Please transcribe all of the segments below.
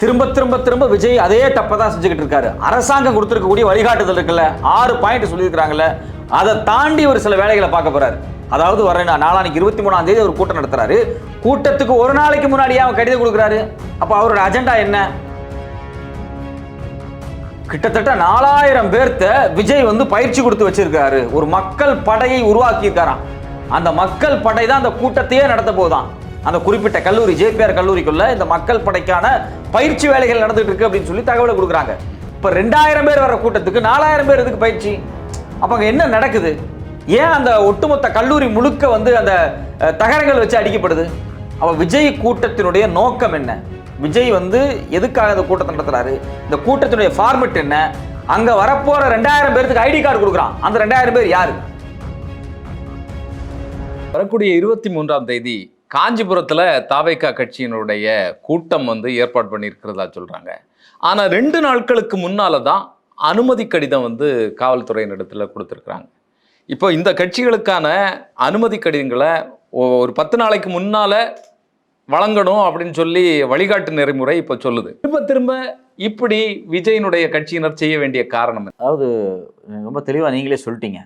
திரும்ப திரும்ப திரும்ப விஜய் அதே தப்பை தான் செஞ்சுக்கிட்டு இருக்காரு. அரசாங்கம் கொடுத்திருக்கக்கூடிய வழிகாட்டுதல் இருக்குல்ல, 6 பாயிண்ட் சொல்லியிருக்காங்கல்ல, அதை தாண்டி ஒரு சில வேலைகளை பார்க்க போறாரு. அதாவது வர நாளானிக்கு 23ஆம் தேதி ஒரு கூட்டம் நடத்துறாரு. கூட்டத்துக்கு ஒரு நாளைக்கு முன்னாடியே அவன் கடிதம் கொடுக்குறாரு. அப்ப அவரோட அஜெண்டா என்ன? கிட்டத்தட்ட 4000 பேர்த்த விஜய் பயிற்சி கொடுத்து வச்சிருக்காரு. ஒரு மக்கள் படையை உருவாக்கி இருக்காராம். அந்த மக்கள் படை தான் அந்த கூட்டத்தையே நடத்த போதான். அந்த குறிப்பிட்ட கல்லூரி ஜேபிஆர் கல்லூரிக்குள்ள இந்த மக்கள் படைக்கான பயிற்சி வேலைகள் நடந்துட்டு இருக்கு அப்படின்னு சொல்லி தகவலை கொடுக்குறாங்க. இப்ப 2000 பேர் வர கூட்டத்துக்கு 4000 பேர் எதுக்கு பயிற்சி? அப்ப அங்க என்ன நடக்குது? ஏன் அந்த ஒட்டுமொத்த கல்லூரி முழுக்க அந்த தகரங்கள் வச்சு அடிக்கப்படுது? அப்ப விஜய் கூட்டத்தினுடைய நோக்கம் என்ன? விஜய் எதுக்காக இந்த கூட்டத்தை நடத்துறாரு? இந்த கூட்டத்தினுடைய ஃபார்மெட் என்ன? அங்க வரப்போற 2000 பேருக்கு ஐடி கார்டு கொடுக்குறான். அந்த 2000 பேர் யாரு? வரக்கூடிய 23ஆம் தேதி காஞ்சிபுரத்தில் தாவேகா கட்சியினுடைய கூட்டம் ஏற்பாடு பண்ணியிருக்கிறதா சொல்கிறாங்க. ஆனால் 2 நாட்களுக்கு முன்னால் தான் அனுமதி கடிதம் காவல்துறையினிடத்தில் கொடுத்துருக்குறாங்க. இப்போ இந்த கட்சிகளுக்கான அனுமதி கடிதங்களை ஒரு 10 நாளைக்கு முன்னால் வழங்கணும் அப்படின்னு சொல்லி வழிகாட்டு நெறிமுறை இப்போ சொல்லுது. திரும்ப திரும்ப இப்படி விஜயினுடைய கட்சியினர் செய்ய வேண்டிய காரணம்? அதாவது ரொம்ப தெளிவாக நீங்களே சொல்லிட்டீங்க.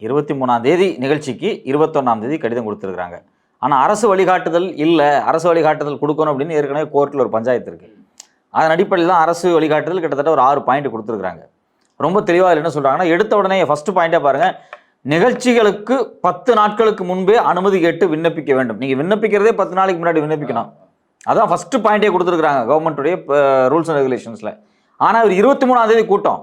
23ஆம் தேதி நிகழ்ச்சிக்கு 21ஆம் தேதி கடிதம் கொடுத்துருக்குறாங்க. ஆனால் அரசு வழிகாட்டுதல் இல்லை, அரசு வழிகாட்டுதல் கொடுக்கணும் அப்படின்னு ஏற்கனவே கோர்ட்டில் ஒரு பஞ்சாயத்து இருக்குது. அதன் அடிப்படையில் தான் அரசு வழிகாட்டுதல் கிட்டத்தட்ட ஒரு 6 பாயிண்ட் கொடுத்துருக்குறாங்க. ரொம்ப தெளிவாக என்ன சொல்கிறாங்கன்னா, எடுத்த உடனே ஃபஸ்ட்டு பாயிண்ட்டே பாருங்கள், நிகழ்ச்சிகளுக்கு 10 நாட்களுக்கு முன்பே அனுமதி கேட்டு விண்ணப்பிக்க வேண்டும். நீங்கள் விண்ணப்பிக்கிறதே 10 நாளைக்கு முன்னாடி விண்ணப்பிக்கணும். அதான் ஃபஸ்ட்டு பாயிண்டே கொடுத்துருக்குறாங்க கவர்மெண்ட்டுடைய ரூல்ஸ் அண்ட் ரெகுலேஷன்ஸில். ஆனால் இவர் 23ஆம் தேதி கூட்டம்,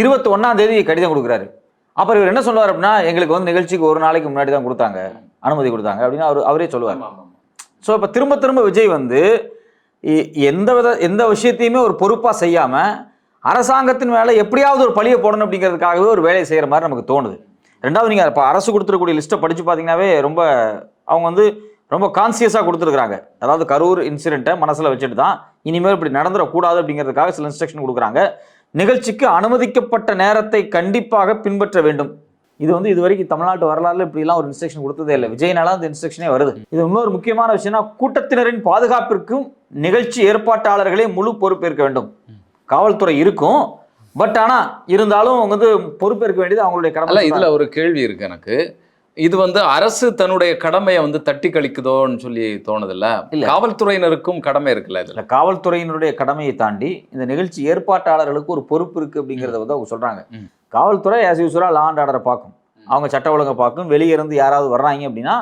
21ஆம் தேதி கடிதம் கொடுக்குறாரு. அப்புறம் இவர் என்ன சொல்லுவார் அப்படின்னா, எங்களுக்கு நிகழ்ச்சிக்கு ஒரு நாளைக்கு முன்னாடி தான் கொடுத்தாங்க, அனுமதி கொடுத்தாங்க அப்படின்னு அவரே சொல்லுவார். ஸோ இப்போ திரும்ப திரும்ப விஜய் எந்த விஷயத்தையுமே ஒரு பொறுப்பாக செய்யாமல் அரசாங்கத்தின் மேலே எப்படியாவது ஒரு பழியை போடணும் அப்படிங்கிறதுக்காகவே ஒரு வேலையை செய்கிற மாதிரி நமக்கு தோணுது. ரெண்டாவது, நீங்கள் இப்போ அரசு கொடுத்துருக்கூடிய லிஸ்ட்டை படித்து பார்த்தீங்கன்னாவே அவங்க ரொம்ப கான்சியஸாக கொடுத்துருக்குறாங்க. அதாவது கரூர் இன்சிடென்ட்டை மனசில் வச்சுட்டு தான் இனிமேல் இப்படி நடந்துடக்கூடாது அப்படிங்கிறதுக்காக சில இன்ஸ்ட்ரக்ஷன் கொடுக்குறாங்க. நிகழ்ச்சிக்கு அனுமதிக்கப்பட்ட நேரத்தை கண்டிப்பாக பின்பற்ற வேண்டும். இது இது வரைக்கும் தமிழ்நாட்டு வரலாறுல இப்படிலாம் ஒரு இன்ஸ்ட்ரக்ஷன் கொடுத்ததே இல்லை. விஜய்னால அந்த இன்ஸ்ட்ரக்ஷனே வருது. இது இன்னொரு முக்கியமான விஷயம்னா, கூட்டத்தினரின் பாதுகாப்பிற்கும் நிகழ்ச்சி ஏற்பாட்டாளர்களே முழு பொறுப்பேற்க வேண்டும். காவல்துறை இருக்கும், பட் ஆனால் இருந்தாலும் பொறுப்பேற்க வேண்டியது அவங்களுடைய கடமை. இதுல ஒரு கேள்வி இருக்கு எனக்கு. இது அரசு தன்னுடைய கடமையை தட்டி கழிக்குதோன்னு சொல்லி தோணுதில்ல? காவல்துறையினருக்கும் கடமை இருக்குல்ல? இதுல காவல்துறையினுடைய கடமையை தாண்டி இந்த நிகழ்ச்சி ஏற்பாட்டாளர்களுக்கு ஒரு பொறுப்பு இருக்கு அப்படிங்கிறத அவங்க சொல்றாங்க. காவல்துறை ஆஸ் யூசுவலா லா அண்ட் ஆர்டரை பார்க்கும், அவங்க சட்ட ஒழுங்கை பார்க்கும். வெளியே இருந்து யாராவது வர்றாங்க அப்படின்னா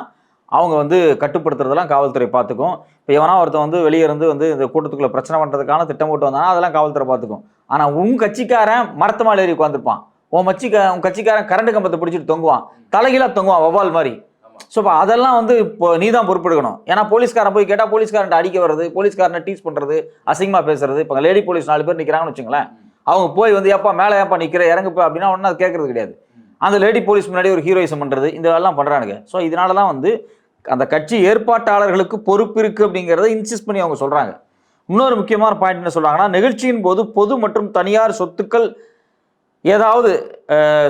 அவங்க கட்டுப்படுத்துறதெல்லாம் காவல்துறை பார்த்துக்கும். இப்போ எவனா ஒருத்தன் வெளியே இருந்து இந்த கூட்டத்துக்குள்ள பிரச்சனை பண்ணுறதுக்கான திட்டம் போட்டு வந்தானா அதெல்லாம் காவல்துறை பார்த்துக்கும். ஆனால் உன் கட்சிக்காரன் மரத்து மேலே ஏறி உட்காந்துருப்பான், உன் கட்சிக்காரன் கரண்ட் கம்பத்தை பிடிச்சிட்டு தொங்குவான், தலைகீழாக தொங்குவான் வவ்வால் மாதிரி. ஸோ இப்போ அதெல்லாம் இப்போ நீ தான் பொறுப்பெடுக்கணும். ஏன்னா போலீஸ்காரன் போய் கேட்டால் போலீஸ்காரன் அடிக்க வர்றது, போலீஸ்காரனை டீஸ் பண்ணுறது, அசிங்கமாக பேசுறது. இப்போ லேடி போலீஸ் 4 பேர் நிற்கிறாங்கன்னு வச்சுங்களேன், அவங்க போய் ஏப்பா மேலே ஏப்பா நிற்கிற இறங்குப்பா அப்படின்னா ஒன்றும் அது கேட்கறது கிடையாது. அந்த லேடி போலீஸ் முன்னாடி ஒரு ஹீரோயிசம் பண்ணுறது, இந்த வேலைலாம் பண்ணுறானுங்க. ஸோ இதனால தான் அந்த கட்சி ஏற்பாட்டாளர்களுக்கு பொறுப்பு இருக்குது அப்படிங்கிறத இன்சிஸ்ட் பண்ணி அவங்க சொல்கிறாங்க. இன்னொரு முக்கியமான பாயிண்ட் என்ன சொல்கிறாங்கன்னா, நிகழ்ச்சியின் போது பொது மற்றும் தனியார் சொத்துக்கள் ஏதாவது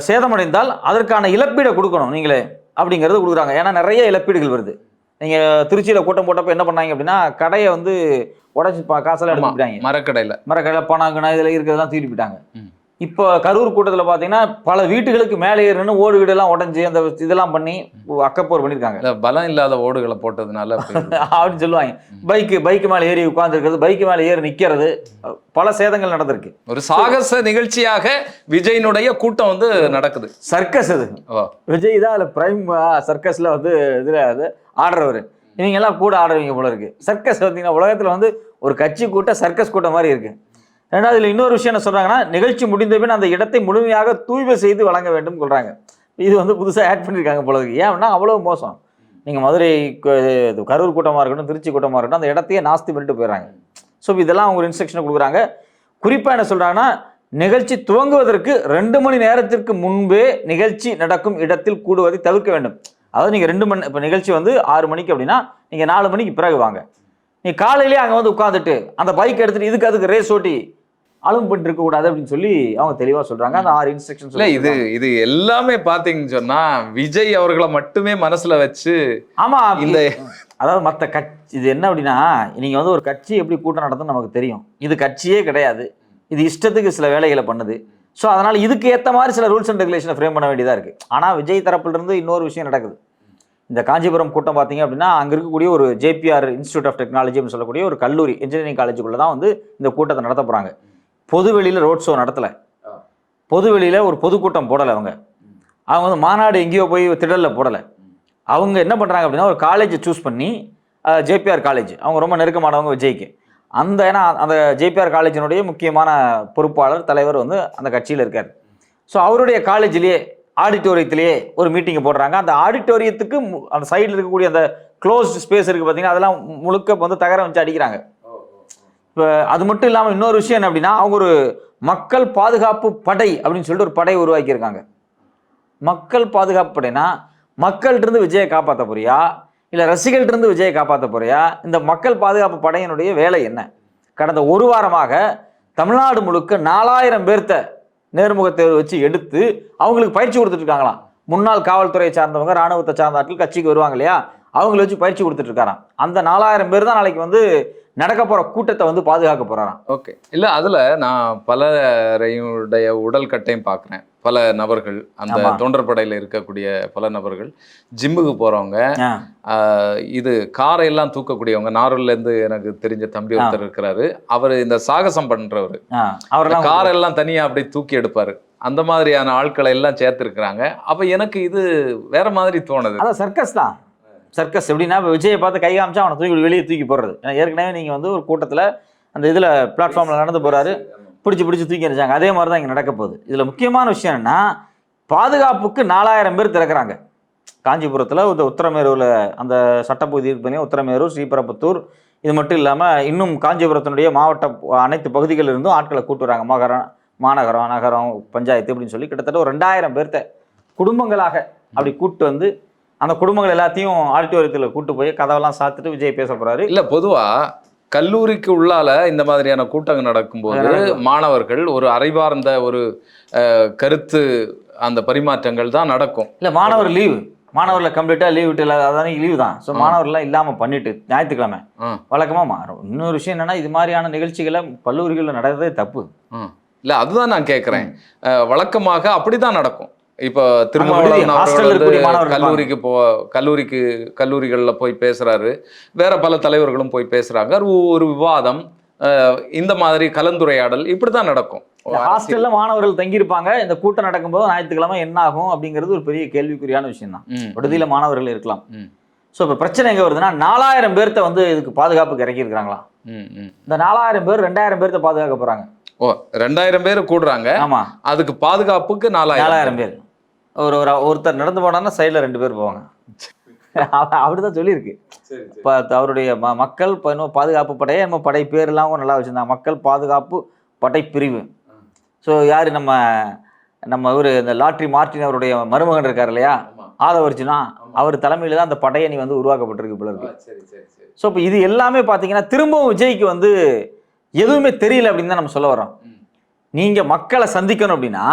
சேதமடைந்தால் அதற்கான இழப்பீடை கொடுக்கணும் நீங்களே அப்படிங்கிறது கொடுக்குறாங்க. ஏன்னா நிறைய இழப்பீடுகள் வருது. நீங்கள் திருச்சியில் கூட்டம் போட்டப்போ என்ன பண்ணாங்க அப்படின்னா, கடையை உடச்சி காசெல்லாம் எடுத்துட்டாங்க. மரக்கடையில் பணம் இதில் இருக்கிறதெல்லாம் தூக்கிட்டு போயிட்டாங்க. இப்போ கரூர் கூட்டத்தில் பார்த்தீங்கன்னா பல வீட்டுகளுக்கு மேலே ஏறணும்னு ஓடு வீடெல்லாம் உடஞ்சி அந்த இதெல்லாம் பண்ணி அக்கப்போர் பண்ணியிருக்காங்க. பலம் இல்லாத ஓடுகளை போட்டதுனால அப்படின்னு சொல்லுவாங்க. பைக்கு மேலே ஏறி உட்கார்ந்துருக்கிறது, பைக்கு மேலே ஏறி நிற்கிறது, பல சேதங்கள் நடந்திருக்கு. ஒரு சாகச நிகழ்ச்சியாக விஜயினுடைய கூட்டம் நடக்குது. சர்க்கஸ் அது. விஜய் தான் அதில் பிரைம் சர்க்கஸில் இதில் ஆடுறவர். இவங்க எல்லாம் கூட ஆடுறவங்க போல இருக்கு. சர்க்கஸ் பார்த்தீங்கன்னா உலகத்தில் ஒரு கட்சி கூட்டம் சர்க்கஸ் கூட்டம் மாதிரி இருக்கு. ரெண்டாவது, இதில் இன்னொரு விஷயம் என்ன சொல்கிறாங்கன்னா, நிகழ்ச்சி முடிந்த பின் அந்த இடத்தை முழுமையாக தூய்மை செய்து வழங்க வேண்டும் சொல்கிறாங்க. இது புதுசாக ஆட் பண்ணியிருக்காங்க போல இருக்கு. ஏன்னா அவ்வளோ மோசம். நீங்கள் மதுரை கரூர் கூட்டமாக இருக்கட்டும், திருச்சி கூட்டமாக இருக்கட்டும், அந்த இடத்தையே நாஸ்தி பண்ணிட்டு போயிடறாங்க. ஸோ இதெல்லாம் அவங்க ஒரு கொடுக்குறாங்க. குறிப்பாக என்ன சொல்கிறாங்கன்னா, நிகழ்ச்சி துவங்குவதற்கு 2 மணி நேரத்திற்கு முன்பே நிகழ்ச்சி நடக்கும் இடத்தில் கூடுவதை தவிர்க்க வேண்டும். அதாவது நீங்கள் 2 மணி, இப்போ நிகழ்ச்சி 6 மணிக்கு அப்படின்னா நீங்கள் 4 மணிக்கு பிறகு வாங்க. நீ காலையிலேயே அங்கே உட்காந்துட்டு அந்த பைக் எடுத்துட்டு அதுக்கு ரேஸ் ஓட்டி அலும் பண்ணிட்டு இருக்க கூடாது அப்படின்னு சொல்லி அவங்க தெளிவா சொல்றாங்க. அந்த 6 இன்ஸ்ட்ரக்ஷன்ஸ் இது எல்லாமே பாத்தீங்கன்னு சொன்னா விஜய் அவர்களை மட்டுமே மனசுல வச்சு ஆமா இந்த அதாவது மற்ற கட்சி இது என்ன அப்படின்னா, நீங்கள் வந்து ஒரு கட்சி எப்படி கூட்டம் நடத்துன்னு நமக்கு தெரியும். இது கட்சியே கிடையாது. இது இஷ்டத்துக்கு சில வேலைகளை பண்ணுது. ஸோ அதனால் இதுக்கு ஏற்ற மாதிரி சில ரூல்ஸ் அண்ட் ரெகுலேஷனை ஃப்ரேம் பண்ண வேண்டியதாக இருக்குது. ஆனால் விஜய் தரப்பிலிருந்து இன்னொரு விஷயம் நடக்குது. இந்த காஞ்சிபுரம் கூட்டம் பார்த்தீங்க அப்படின்னா, அங்கே இருக்கக்கூடிய ஒரு ஜேபிஆர் இன்ஸ்டியூட் ஆஃப் டெக்னாலஜி அப்படின்னு சொல்லக்கூடிய ஒரு கல்லூரி, இன்ஜினியரிங் காலேஜுக்குள்ளே தான் வந்து இந்த கூட்டத்தை நடத்த போகிறாங்க. பொதுவெளியில் ரோட் ஷோ நடத்தலை, பொதுவெளியில் ஒரு பொதுக்கூட்டம் போடலை. அவங்க வந்து மாநாடு எங்கேயோ போய் திடலில் போடலை. அவங்க என்ன பண்ணுறாங்க அப்படின்னா, ஒரு காலேஜை சூஸ் பண்ணி, ஜேபிஆர் காலேஜ், அவங்க ரொம்ப நெருக்கமானவங்க விஜய்க்கு. ஏன்னா அந்த ஜேபிஆர் காலேஜினுடைய முக்கியமான பொறுப்பாளர் தலைவர் வந்து அந்த கட்சியில் இருக்கார். ஸோ அவருடைய காலேஜிலேயே ஆடிட்டோரியத்திலேயே ஒரு மீட்டிங்கை போடுறாங்க. அந்த ஆடிட்டோரியத்துக்கு அந்த சைடில் இருக்கக்கூடிய அந்த க்ளோஸ்ட் ஸ்பேஸ் இருக்குது பார்த்தீங்கன்னா, அதெல்லாம் முழுக்க வந்து தகரம் வச்சு அடிக்கிறாங்க. இப்போ அது மட்டும் இல்லாமல் இன்னொரு விஷயம் என்ன அப்படின்னா, அவங்க ஒரு மக்கள் பாதுகாப்பு படை அப்படின்னு சொல்லிட்டு ஒரு படையை உருவாக்கியிருக்காங்க. மக்கள் பாதுகாப்பு படைனா, மக்கள்கிட்ட விஜயை காப்பாற்ற போறியா, இல்லை ரசிகர்கள்ட்ட விஜயை காப்பாற்ற போறியா? இந்த மக்கள் பாதுகாப்பு படையினுடைய வேலை என்ன? கடந்த ஒரு வாரமாக தமிழ்நாடு முழுக்க 4000 பேர்த்த நேர்முக தேர்வு வச்சு எடுத்து அவங்களுக்கு பயிற்சி கொடுத்துட்டு இருக்காங்களாம். முன்னாள் காவல்துறையை சார்ந்தவங்க, ராணுவத்தை சார்ந்த ஆட்கள் கட்சிக்கு வருவாங்க இல்லையா, அவங்களை வச்சு பயிற்சி கொடுத்துட்டு இருக்காராம். அந்த 4000 பேர் தான் நாளைக்கு வந்து நடக்க போற கூட்டத்தை வந்து பாதுகாக்க போறாராம். ஓகே, இல்லை அதில் நான் பலரையுடைய உடல் கட்டையும் பார்க்குறேன். பல நபர்கள் அந்த தொண்டர் படையில் இருக்கக்கூடிய பல நபர்கள், ஜிம்முக்கு போகிறவங்க, இது காரையெல்லாம் தூக்கக்கூடியவங்க. நாரூர்லேருந்து எனக்கு தெரிஞ்ச தம்பி ஒருத்தர் இருக்கிறாரு, அவர் இந்த சாகசம் பண்ணுறவர், அவரெல்லாம் காரெல்லாம் தனியாக அப்படியே தூக்கி எடுப்பார். அந்த மாதிரியான ஆட்களை எல்லாம் சேர்த்துருக்குறாங்க. அப்போ எனக்கு இது வேற மாதிரி தோணுது. அதான் சர்க்கஸ் தான். சர்க்கஸ் எப்படின்னா, இப்போ விஜயை பார்த்து கை காமிச்சா அவனை தூக்கி வெளியே தூக்கி போடுறது. ஏன்னா ஏற்கனவே நீங்கள் வந்து ஒரு கூட்டத்தில் அந்த இதில் பிளாட்ஃபார்மில் நடந்து போகிறாரு, பிடிச்சி தூக்கி அடிச்சாங்க. அதே மாதிரி தான் இங்கே நடக்க போகுது. இதில் முக்கியமான விஷயம் என்னன்னா, பாதுகாப்புக்கு 4000 பேர் திறக்கிறாங்க. காஞ்சிபுரத்தில் இந்த உத்தரமேரூரில் அந்த சட்டப்பகுதி இருக்கு, உத்தரமேரூர், ஸ்ரீபெரும்புத்தூர், இது மட்டும் இல்லாமல் இன்னும் காஞ்சிபுரத்தினுடைய மாவட்ட அனைத்து பகுதிகளில் இருந்தும் ஆட்களை கூட்டு வராங்க. மாநகரம், நகரம், பஞ்சாயத்து அப்படின்னு சொல்லி கிட்டத்தட்ட ஒரு 2000 பேர்த்த குடும்பங்களாக அப்படி கூப்பிட்டு வந்து அந்த குடும்பங்கள் எல்லாத்தையும் ஆடிட்டோரியத்தில் கூட்டு போய் கதவெல்லாம் சாத்துட்டு விஜய் பேச போறாரு. இல்லை, பொதுவாக கல்லூரிக்கு உள்ளால இந்த மாதிரியான கூட்டங்கள் நடக்கும்போது மாணவர்கள் ஒரு அறிவார்ந்த ஒரு கருத்து அந்த பரிமாற்றங்கள் தான் நடக்கும். இல்லை, மாணவர் லீவு, மாணவர்களை கம்ப்ளீட்டாக லீவ் விட்டு அதானே லீவு தான். ஸோ மாணவர்கள்லாம் இல்லாமல் பண்ணிட்டு ஞாயிற்றுக்கிழமை வழக்கமாக மாறும். இன்னொரு விஷயம் என்னன்னா, இது மாதிரியான நிகழ்ச்சிகளை கல்லூரிகளில் நடக்கிறதே தப்பு. இல்லை, அதுதான் நான் கேட்குறேன். வழக்கமாக அப்படிதான் நடக்கும். இப்போ திருமாவளவன் கல்லூரிகளில் போய் பேசுறாரு, வேற பல தலைவர்களும் போய் பேசுறாங்க. ஒரு விவாதம், இந்த மாதிரி கலந்துரையாடல் இப்படிதான் நடக்கும். ஹாஸ்டல்ல மாணவர்கள் தங்கியிருப்பாங்க. இந்த கூட்டம் நடக்கும்போது ஞாயிற்றுக்கிழமை என்ன ஆகும் அப்படிங்கிறது ஒரு பெரிய கேள்விக்குறியான விஷயம் தான். விடுதியில மாணவர்கள் இருக்கலாம். ஸோ இப்போ பிரச்சனை எங்கே வருதுன்னா, 4000 பேர்த்த வந்து இதுக்கு பாதுகாப்புக்கு இறக்கி இருக்கிறாங்களா? இந்த 4000 பேர் 2000 பேர்த்த பாதுகாக்க போறாங்க. 2000 பேர் கூடுறாங்க. ஆமா, அதுக்கு பாதுகாப்புக்கு 4000 பேர். ஒருத்தர் நடந்து போனான்னா சைடில் 2 பேர் போவாங்க. அப்படிதான் சொல்லியிருக்கு. இப்போ அவருடைய மக்கள் பாதுகாப்பு படையை நம்ம படை பேர்லாம் நல்லா வச்சுருந்தாங்க, மக்கள் பாதுகாப்பு படை பிரிவு. ஸோ யார் நம்ம இவர் இந்த லாட்ரி மார்ட்டின் அவருடைய மருமகன் இருக்கார் இல்லையா, ஆதவர்ஜுனா, அவர் தலைமையில் தான் அந்த படையணி வந்து உருவாக்கப்பட்டிருக்கு போல இருக்கு. ஸோ இப்போ இது எல்லாமே பார்த்தீங்கன்னா திரும்பவும் விஜய்க்கு வந்து எதுவுமே தெரியல அப்படின்னு தான் நம்ம சொல்ல வரோம். நீங்கள் மக்களை சந்திக்கணும் அப்படின்னா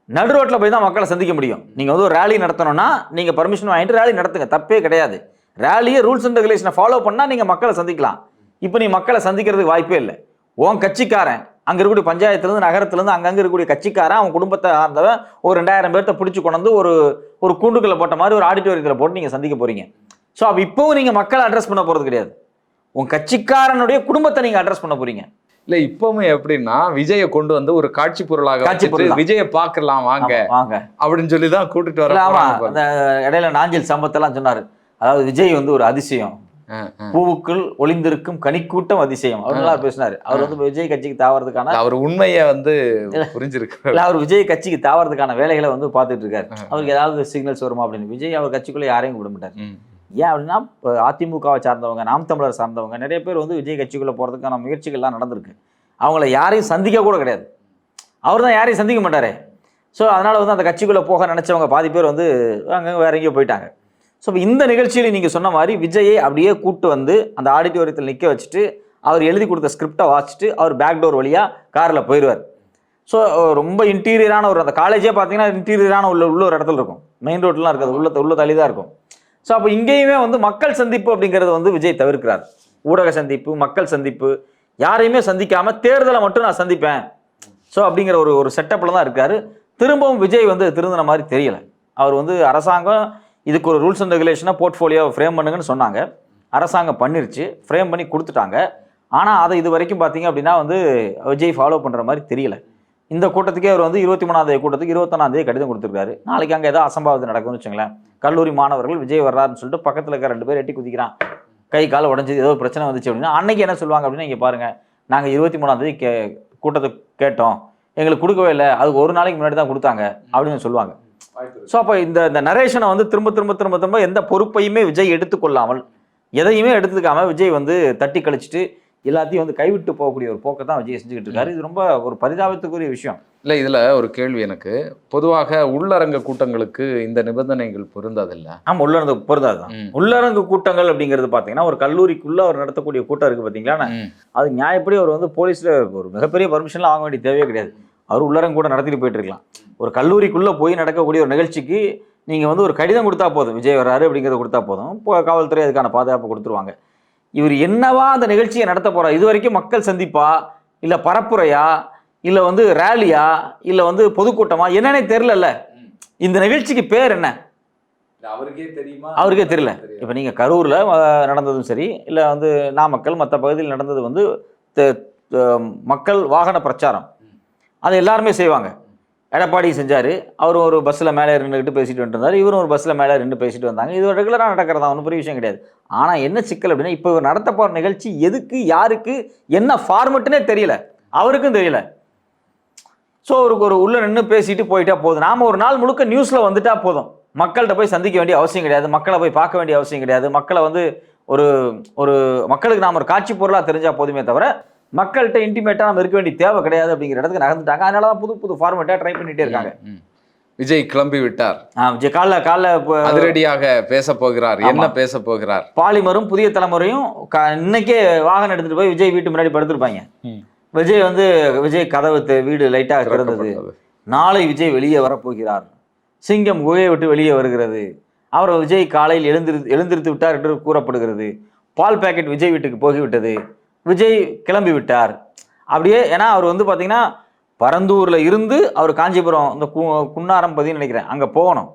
நடு ரோட்டில் போய் தான் மக்களை சந்திக்க முடியும். நீங்கள் வந்து ஒரு ரேலி நடத்தணும்னா நீங்கள் பர்மிஷன் வாங்கிட்டு ரேலி நடத்துங்க, தப்பே கிடையாது. ரேலியை ரூல்ஸ் அண்ட் ரெகுலேஷனை ஃபாலோ பண்ணால் நீங்கள் மக்களை சந்திக்கலாம். இப்போ நீ மக்களை சந்திக்கிறதுக்கு வாய்ப்பே இல்லை. உன் கட்சிக்காரன் அங்கே இருக்கக்கூடிய பஞ்சாயத்துலேருந்து நகரத்துலேருந்து அங்கங்கே இருக்கக்கூடிய கட்சிக்காரன் அவன் குடும்பத்தை ஆர்ந்தவன் ஒரு 2000 பேர்த்த பிடிச்சி கொண்டு வந்து ஒரு கூண்டுக்குள்ள போட்ட மாதிரி ஒரு ஆடிட்டோரியத்தில் போட்டு நீங்கள் சந்திக்க போகிறீங்க. ஸோ அப்போ இப்போவும் நீங்கள் மக்களை அட்ரஸ் பண்ண போகிறது கிடையாது, உன் கட்சிக்காரனுடைய குடும்பத்தை நீங்கள் அட்ரஸ் பண்ண போகிறீங்க. இல்லை, இப்பவுமே எப்படின்னா விஜயை கொண்டு வந்து ஒரு காட்சி பொருளாக விஜயை பார்க்கலாம் வாங்க அப்படின்னு சொல்லி தான் கூட்டிட்டு வரலாம். அந்த இடையில நாஞ்சில் சம்பத்தெல்லாம் சொன்னாரு, அதாவது விஜய் வந்து ஒரு அதிசயம், பூவுக்குள் ஒளிந்திருக்கும் கனிக்கூட்டம் அதிசயம் அவரெல்லாம் பேசினாரு. அவர் வந்து விஜய் கட்சிக்கு தாவறதுக்கான அவர் உண்மையை வந்து புரிஞ்சிருக்கு. அவர் விஜய் கட்சிக்கு தாவறதுக்கான வேலைகளை வந்து பார்த்துட்டு இருக்காரு. அவருக்கு ஏதாவது சிக்னல்ஸ் வருமா அப்படின்னு. விஜய் அவர் கட்சிக்குள்ள யாரையும் விட மாட்டார். ஏன் அப்படின்னா, அதிமுகவை சார்ந்தவங்க, நாம் தமிழர் சார்ந்தவங்க நிறைய பேர் வந்து விஜய் கட்சிக்குள்ளே போகிறதுக்கான முயற்சிகள்லாம் நடந்திருக்கு. அவங்கள யாரையும் சந்திக்க கூட கிடையாது. அவர் தான் யாரையும் சந்திக்க மாட்டார். ஸோ அதனால் வந்து அந்த கட்சிக்குள்ளே போக நினச்சவங்க பாதி பேர் வந்து அங்கே வேற எங்கேயோ போயிட்டாங்க. ஸோ இந்த நிகழ்ச்சியில் நீங்கள் சொன்ன மாதிரி விஜயை அப்படியே கூப்பிட்டு வந்து அந்த ஆடிட்டோரியத்தில் நிற்க வச்சுட்டு அவர் எழுதி கொடுத்த ஸ்கிரிப்டை வாசிச்சுட்டு அவர் பேக் டோர் வழியாக காரில் போயிடுவார். ஸோ ரொம்ப இன்டீரியரான அந்த காலேஜே பார்த்தீங்கன்னா இன்டீரியரான உள்ள ஒரு இடத்துல இருக்கும், மெயின் ரோட்லாம் இருக்காது, உள்ள தள்ளி தான் இருக்கும். ஸோ அப்போ இங்கேயுமே வந்து மக்கள் சந்திப்பு அப்படிங்கிறது வந்து விஜய் தவிர்க்கிறார். ஊடக சந்திப்பு, மக்கள் சந்திப்பு, யாரையுமே சந்திக்காம தேர்தலை மட்டும் நான் சந்திப்பேன். ஸோ அப்படிங்கிற ஒரு செட்டப்பில் தான் இருக்காரு. திரும்பவும் விஜய் வந்து திருந்தின மாதிரி தெரியல. அவர் வந்து அரசாங்கம் இதுக்கு ஒரு ரூல்ஸ் அண்ட் ரெகுலேஷனாக போர்ட்ஃபோலியோவை ஃப்ரேம் பண்ணுங்கன்னு சொன்னாங்க. அரசாங்கம் பண்ணிருச்சு, ஃப்ரேம் பண்ணி கொடுத்துட்டாங்க. ஆனால் அதை இது வரைக்கும் பார்த்தீங்க அப்படின்னா வந்து விஜய் ஃபாலோ பண்ணுற மாதிரி தெரியல. இந்த கூட்டத்துக்கே அவர் வந்து 23ஆம் கூட்டத்துக்கு 21ஆம் கடிதம் கொடுத்துருக்காரு. நாளைக்கு அங்கே ஏதாவது அசம்பாவிதம் நடக்கும்னு வச்சுங்களேன். கல்லூரி மாணவர்கள் விஜய் வர்றாருன்னு சொல்லிட்டு பக்கத்தில் இருக்க 2 பேர் எட்டி குதிக்கிறான், கை கால் உடஞ்சி ஏதோ பிரச்சனை வந்துச்சு அப்படின்னா அன்னைக்கு என்ன சொல்லுவாங்க அப்படின்னா, இங்கே பாருங்க நாங்கள் 23ஆம் கூட்டத்தை கேட்டோம், எங்களுக்கு கொடுக்கவே இல்லை, அதுக்கு ஒரு நாளைக்கு முன்னாடி தான் கொடுத்தாங்க அப்படின்னு சொல்லுவாங்க. ஸோ அப்போ இந்த நரேஷனை வந்து திரும்ப திரும்ப திரும்ப திரும்ப எந்த பொறுப்பையுமே விஜய் எடுத்துக்கொள்ளாமல், எதையுமே எடுத்துக்காம விஜய் வந்து தட்டி கழிச்சிட்டு எல்லாத்தையும் வந்து கைவிட்டு போகக்கூடிய ஒரு போக்கை தான் விஜய் செஞ்சுக்கிட்டு இருக்காரு. இது ரொம்ப ஒரு பரிதாபத்துக்குரிய விஷயம். இல்லை, இதில் ஒரு கேள்வி எனக்கு. பொதுவாக உள்ளரங்க கூட்டங்களுக்கு இந்த நிபந்தனைகள் பொருந்தாதில்லை? ஆமாம், உள்ளரங்கு பொருந்தாது தான். உள்ளரங்கு கூட்டங்கள் அப்படிங்கிறது பார்த்தீங்கன்னா ஒரு கல்லூரிக்குள்ளே அவர் நடத்தக்கூடிய கூட்டம் இருக்குது பார்த்தீங்களா, அது நியாயப்படி அவர் வந்து போலீஸில் ஒரு மிகப்பெரிய பர்மிஷன்லாம் வாங்க வேண்டிய தேவையே கிடையாது. அவர் உள்ளரங்கு கூட நடத்திட்டு போயிட்டு இருக்கலாம். ஒரு கல்லூரிக்குள்ளே போய் நடக்கக்கூடிய ஒரு நிகழ்ச்சிக்கு நீங்கள் வந்து ஒரு கடிதம் கொடுத்தா போதும், விஜய் வர்றாரு அப்படிங்கிறத கொடுத்தா போதும், இப்போ காவல்துறை அதுக்கான பாதுகாப்பு கொடுத்துருவாங்க. இவர் என்னவா அந்த நிகழ்ச்சியை நடத்த போகிறார்? இது வரைக்கும் மக்கள் சந்திப்பா, இல்லை பரப்புரையா, இல்லை வந்து ரேலியா, இல்லை வந்து பொதுக்கூட்டமா, என்னன்னே தெரிலல்ல. இந்த நிகழ்ச்சிக்கு பேர் என்ன அவருக்கே தெரியுமா? அவருக்கே தெரியல. இப்போ நீங்கள் கரூரில் நடந்ததும் சரி, இல்லை வந்து நாமக்கல் மற்ற பகுதியில் நடந்தது வந்து மக்கள் வாகன பிரச்சாரம், அதை எல்லாருமே செய்வாங்க. எடப்பாடி செஞ்சார், அவர் ஒரு பஸ்ஸில் மேலே நின்றுக்கிட்டு பேசிட்டு வந்துருந்தார், இவரும் ஒரு பஸ்ஸில் மேலே நின்று பேசிட்டு வந்தாங்க. இது ரெகுலராக நடக்கிறதா, ஒன்றும் பெரிய விஷயம் கிடையாது. ஆனால் என்ன சிக்கல் அப்படின்னா, இப்போ இவர் நடத்த போகிற நிகழ்ச்சி எதுக்கு, யாருக்கு, என்ன ஃபார்மெட்டுனே தெரியல, அவருக்கும் தெரியல. ஸோ அவருக்கு ஒரு உள்ளே நின்று பேசிட்டு போயிட்டா போதும், நாம் ஒரு நாள் முழுக்க நியூஸில் வந்துட்டா போதும், மக்கள்கிட்ட போய் சந்திக்க வேண்டிய அவசியம் கிடையாது, மக்களை போய் பார்க்க வேண்டிய அவசியம் கிடையாது, மக்களை வந்து ஒரு ஒரு மக்களுக்கு நாம் ஒரு காட்சி பொருளாக தெரிஞ்சால் போதுமே தவிர மக்கள்கிட்ட இன்டிமேட்டாக நம்ம இருக்க வேண்டிய தேவை கிடையாது அப்படிங்கிற இடத்துக்கு நகர்ந்துட்டாங்க. அதனால தான் புது புது ஃபார்மேட்டாக ட்ரை பண்ணிகிட்டே இருக்காங்க. விஜய் கிளம்பி விட்டார். விஜய் காலைல அதிரடியாக பேச போகிறார். என்ன பேச போகிறார்? பாலிமரும் புதிய தலைமுறையும் இன்னைக்கே வாகனம் எடுத்துட்டு போய் விஜய் வீட்டு முன்னாடி படுத்திருப்பாங்க. விஜய் கதவு வீடு லைட்டாக திறந்தது, நாளை விஜய் வெளியே வரப்போகிறார், சிங்கம் குகையை விட்டு வெளியே வருகிறது, அவர் விஜய் காலையில் எழுந்திருத்து விட்டார் என்று கூறப்படுகிறது, பால் பேக்கெட் விஜய் வீட்டுக்கு போகிவிட்டது, விஜய் கிளம்பி விட்டார். அப்படியே ஏன்னா அவர் வந்து பார்த்தீங்கன்னா பரந்தூரில் இருந்து அவர் காஞ்சிபுரம் இந்த குன்னாரம் பதின்னு நினைக்கிறேன் அங்கே போகணும்.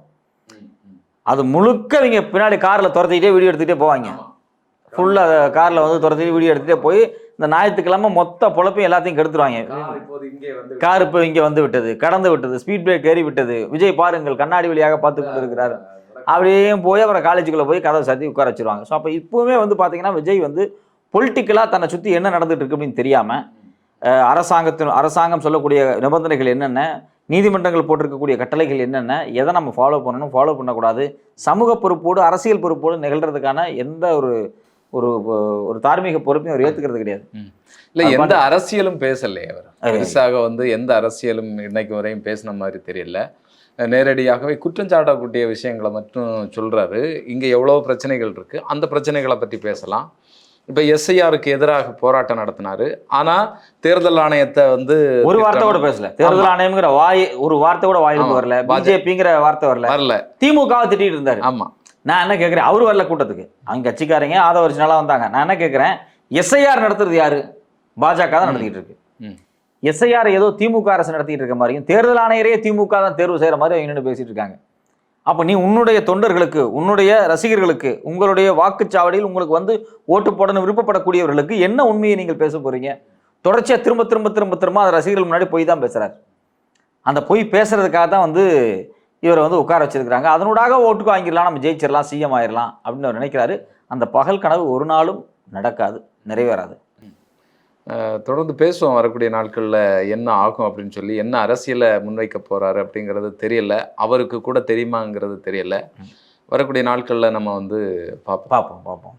அது முழுக்க இவங்க பின்னாடி காரில் துரத்திக்கிட்டே வீடியோ எடுத்துகிட்டே போவாங்க. ஃபுல்லாக காரில் வந்து துரத்திட்டு வீடியோ எடுத்துகிட்டே போய் இந்த ஞாயிற்றுக்கிழமை மொத்த பொழப்பையும் எல்லாத்தையும் கெடுத்துருவாங்க. கார் இப்போ இங்கே வந்து விட்டது, கடந்து விட்டது, ஸ்பீட் பிரேக் ஏறி விட்டது, விஜய் பாருங்கள் கண்ணாடி வழியாக பார்த்து கொண்டு இருக்கிறார், அப்படியே போய் அப்புறம் காலேஜுக்குள்ளே போய் கதவை சாத்தி உட்கார வச்சுருவாங்க. ஸோ அப்போ இப்போவுமே வந்து பார்த்தீங்கன்னா விஜய் வந்து பொலிட்டிக்கலாக தன்னை சுற்றி என்ன நடந்துட்டு இருக்கு அப்படின்னு தெரியாமல், அரசாங்கம் சொல்லக்கூடிய நிபந்தனைகள் என்னென்ன, நீதிமன்றங்கள் போட்டிருக்கக்கூடிய கட்டளைகள் என்னென்ன, எதை நம்ம ஃபாலோ பண்ணணும், ஃபாலோ பண்ணக்கூடாது, சமூக பொறுப்போடு அரசியல் பொறுப்போடு நிகழ்கிறதுக்கான எந்த ஒரு தார்மீக பொறுப்பையும் அவர் ஏற்றுக்கிறது கிடையாது. இல்லை, எந்த அரசியலும் பேசலை அவர். பெருசாக வந்து எந்த அரசியலும் இன்னைக்கு வரையும் பேசின மாதிரி தெரியல. நேரடியாகவே குற்றஞ்சாட்டக்கூடிய விஷயங்களை மட்டும் சொல்கிறாரு. இங்கே எவ்வளோ பிரச்சனைகள் இருக்குது, அந்த பிரச்சனைகளை பற்றி பேசலாம். இப்போ எஸ்ஐஆருக்கு எதிராக போராட்டம் நடத்தினாரு. ஆனால் தேர்தல் ஆணையத்தை வந்து ஒரு வார்த்தை கூட பேசல. தேர்தல் ஆணையம்ங்கிற ஒரு வார்த்தை கூட வாயிலுக்கு வரல, பிஜேபிங்கிற வார்த்தை வரல. திமுகவை திட்டிட்டு இருந்தாரு. ஆமாம், நான் என்ன கேட்குறேன், அவரு வரல கூட்டத்துக்கு, அவங்க கட்சிக்காரங்க ஆதவ ஒரிஜினலாக வந்தாங்க. நான் என்ன கேட்குறேன், எஸ்ஐஆர் நடத்துறது யாரு? பாஜக தான் நடத்திக்கிட்டு இருக்கு. எஸ்ஐஆர் ஏதோ திமுக அரசு நடத்திட்டு இருக்க மாதிரியும் தேர்தல் ஆணையரையே திமுக தான் தேர்வு செய்கிற மாதிரி அவங்க நின்று பேசிட்டு இருக்காங்க. அப்போ நீ உன்னுடைய தொண்டர்களுக்கு, உன்னுடைய ரசிகர்களுக்கு, உங்களுடைய வாக்குச்சாவடியில் உங்களுக்கு வந்து ஓட்டு போடணும் விருப்பப்படக்கூடியவர்களுக்கு என்ன உண்மையை நீங்கள் பேச போறீங்க? தொடர்ச்சியாக திரும்ப திரும்ப திரும்ப திரும்ப அந்த ரசிகர்கள் முன்னாடி போய் தான் பேசுறாரு. அந்த போய் பேசுறதுக்காக தான் வந்து இவரை வந்து உட்கார வச்சிருக்கிறாங்க. அதனூடாக ஓட்டுக்கு வாங்கிடலாம், நம்ம ஜெயிச்சிடலாம், சிஎம் ஆயிடலாம் அப்படின்னு அவர் நினைக்கிறாரு. அந்த பகல் கனவு ஒரு நாளும் நடக்காது, நிறைவேறாது. தொடர்ந்து பேசுவோம் வரக்கூடிய நாட்களில் என்ன ஆகும் அப்படின்னு சொல்லி. என்ன அரசியலை முன்வைக்க போகிறாரு அப்படிங்கிறது தெரியல, அவருக்கு கூட தெரியுமாங்கிறது தெரியல. வரக்கூடிய நாட்களில் நம்ம வந்து பார்ப்போம்.